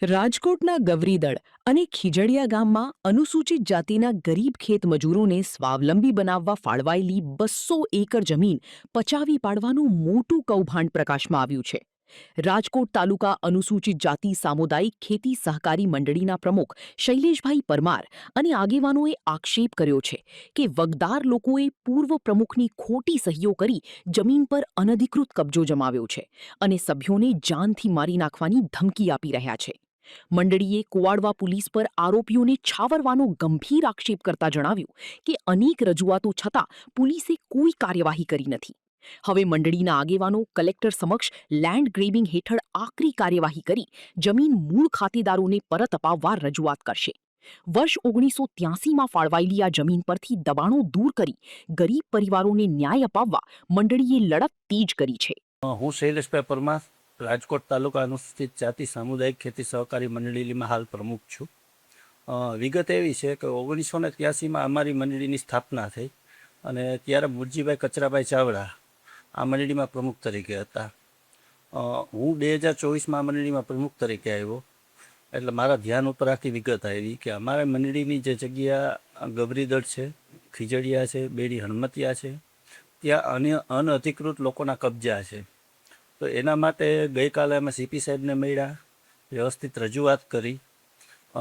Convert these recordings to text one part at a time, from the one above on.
રાજકોટના ગવરીદળ અને ખીજડીયા ગામમાં અનુસૂચિત જાતિના ગરીબ ખેત મજૂરોને સ્વાવલંબી બનાવવા ફાળવાયેલી 200 એકર જમીન પચાવી પાડવાનું મોટું કૌભાંડ પ્રકાશમાં આવ્યું છે. રાજકોટ તાલુકા અનુસૂચિત જાતિ સામુદાયિક ખેતી સહકારી મંડળીના પ્રમુખ શૈલેષભાઈ પરમાર અને આગેવાનોએ આક્ષેપ કર્યો છે કે વગદાર લોકોએ પૂર્વ પ્રમુખની ખોટી સહીઓ કરી જમીન પર અનધિકૃત કબજો જમાવ્યો છે અને સભ્યોને જાનથી મારી નાખવાની ધમકી આપી રહ્યા છે. મંડળીએ કુવાડવા પોલીસ પર આરોપીઓને છાવરવાનો ગંભીર આક્ષેપ કરતા જણાવ્યું કે અનેક રજૂઆતો છતાં પોલીસે કોઈ કાર્યવાહી કરી નથી. હવે મંડળીના આગેવાનો કલેક્ટર સમક્ષ લેન્ડ ગ્રેબિંગ હેઠળ આકરી કાર્યવાહી કરી જમીન મૂળ ખાતેદારોને પરત અપાવવા રજૂઆત કરશે. વર્ષ 1983માં ફાળવાયેલી આ જમીન પરથી દબાણો દૂર કરી ગરીબ પરિવારોને ન્યાય અપાવવા મંડળીએ લડત તેજ કરી છે. હું શૈલેષભાઈ પરમાર, રાજકોટ તાલુકા અનુસૂચિત જાતિ સામુદાયિક ખેતી સહકારી મંડળીમાં હાલ પ્રમુખ છું. વિગત એવી છે કે 1983માં અમારી મંડળીની સ્થાપના થઈ અને ત્યારે મુરજીભાઈ કચરાભાઈ ચાવડા આ મંડળીમાં પ્રમુખ તરીકે હતા. હું 2024માં આ મંડળીમાં પ્રમુખ તરીકે આવ્યો એટલે મારા ધ્યાન ઉપર આખી વિગત આવી કે અમારા મંડળીની જે જગ્યા ગબરીદળ છે, ખીજડીયા છે, બેડી હણમતિયા છે, ત્યાં અનઅધિકૃત લોકોના કબજા છે. તો એના માટે ગઈકાલે અમે સીપી સાહેબને મળ્યા, વ્યવસ્થિત રજૂઆત કરી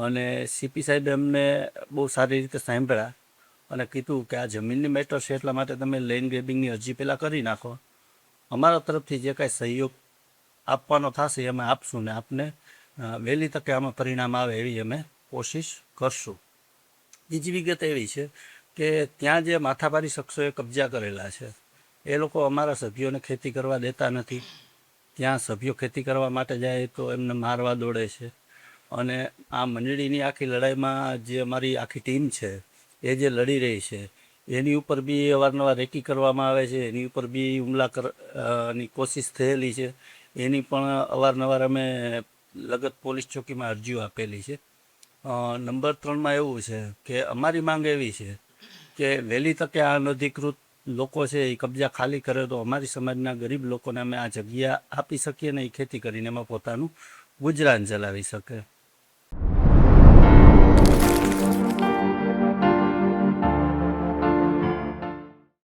અને સીપી સાહેબે અમને બહુ સારી રીતે સાંભળ્યા અને કીધું કે આ જમીનની મેટર છે એટલા માટે તમે લેન્ડ ગ્રેબિંગની અરજી પહેલાં કરી નાખો. અમારા તરફથી જે કાંઈ સહયોગ આપવાનો થશે એ અમે આપશું ને આપને વહેલી તકે આમાં પરિણામ આવે એવી અમે કોશિશ કરશું. બીજી વિગત એવી છે કે ત્યાં જે માથાભારી શખ્સોએ કબજા કરેલા છે એ લોકો અમારા સભ્યોને ખેતી કરવા દેતા નથી. ત્યાં સભ્યો ખેતી કરવા માટે જાય તો એમને મારવા દોડે છે અને આ મંડળીની આખી લડાઈમાં જે અમારી આખી ટીમ છે એ જે લડી રહી છે એની ઉપર બી અવારનવાર રેકી કરવામાં આવે છે, એની ઉપર બી હુમલા ની કોશિશ થયેલી છે. એની પણ અવારનવાર અમે લગત પોલીસ ચોકીમાં અરજીઓ આપેલી છે. નંબર 3માં એવું છે કે અમારી માંગ એવી છે કે વહેલી તકે આ અનધિકૃત લોકો છે એ કબજા ખાલી કરે તો અમારી સમાજના ગરીબ લોકોને અમે આ જગ્યા આપી શકીએ ને એ ખેતી કરીને એમાં પોતાનું ગુજરાન ચલાવી શકે.